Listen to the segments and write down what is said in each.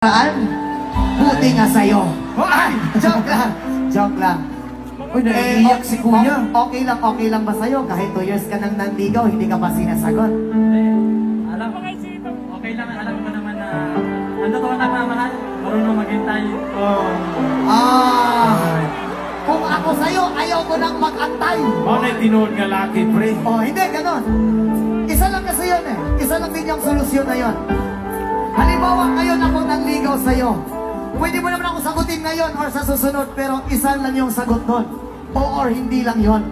Buti nga sa'yo. Ay, joke lang. Joke lang. Uy, naiiyak si kuya. Okay lang ba sa'yo? Kahit 2 years ka nang nandigaw, hindi ka pa sinasagot. Alam mo, okay lang, alam mo naman na ang totoo na mamahal, marunong maghintay. Kung ako sa'yo, ayaw ko nang mag-antay. Na'y tinuod nga laki, pre. Hindi, ganon. Isa lang kasi yun eh. Isa lang din yung solusyon na yun. Halimbawa, ngayon ako nanligaw sa'yo. Pwede mo naman ako sagutin ngayon or sa susunod, pero isa lang yung sagot doon. O or hindi lang yun.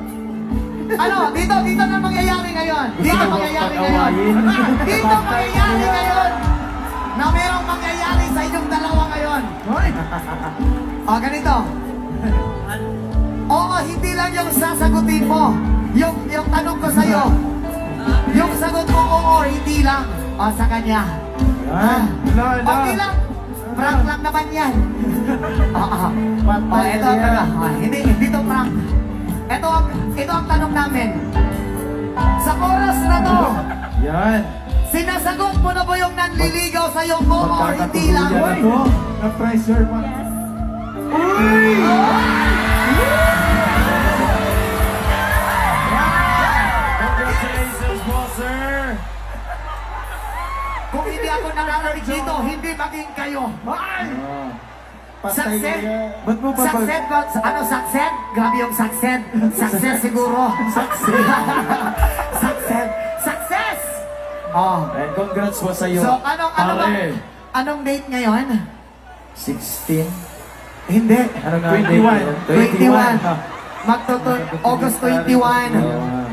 Ano? Dito na mangyayari ngayon. Dito mangyayari ngayon. Dito mangyayari ngayon. Na merong mangyayari sa inyong dalawa ngayon. Ganito. Oo, hindi lang yung sasagutin mo. Yung tanong ko sa'yo. Yung sagot mo, oo, hindi lang. Sa kanya. Okay lang. Prank lang naman yan. Ito. Hindi to prank. Ito ang tanong namin. Sa oras na to, Yan. sinasagot mo na ba yung nanliligaw sa'yo, oo, or hindi lang? Na-pressure pa. Congratulations po, sir. Kung hindi ako nakakarinig dito, hindi maging kayo. Success? Ba't mo pa Success ba? Ano success? Grabe yung success. Success siguro. Success! And congrats po sa'yo. So, anong date ngayon? 16? Hindi. Ano nga? 21. August 21.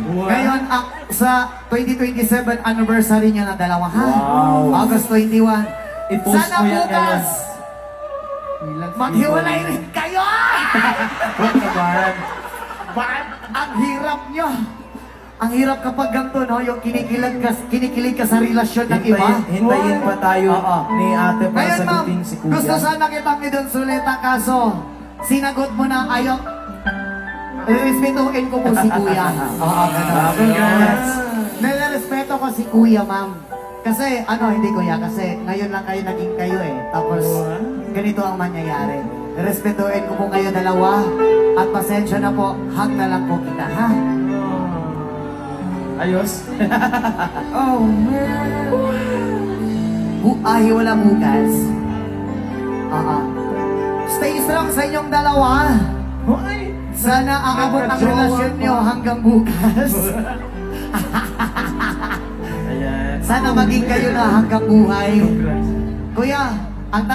Ngayon, sa 2027 anniversary nyo na dalawa, ha? Wow. August 21. I-post Sana mo yan bukas, maghiwalay rin kayo! Ba't naman? Ang hirap nyo. Ang hirap kapag ganito, no? Yung kinikilig ka sa relasyon ng iba. Hintayin pa tayo ni ate para Ngayon, ma'am, sagutin si kuya. gusto sana kitang idonsuleta, kaso sinagot mo na ayaw. Respetuhin ko po si kuya. Congrats. Nalarespeto ko si kuya, ma'am. Kasi, hindi kuya, kasi ngayon lang kayo naging kayo eh. Tapos, ganito ang mangyayari. Respetuhin ko po kayo dalawa. At pasensya na po, hug na lang po kita, ha? Ayos. Wala bukas. Stay strong sa inyong dalawa. Sana aabot ang relasyon nyo hanggang bukas. Ayan. Sana maging kayo na hanggang buhay. Kuya,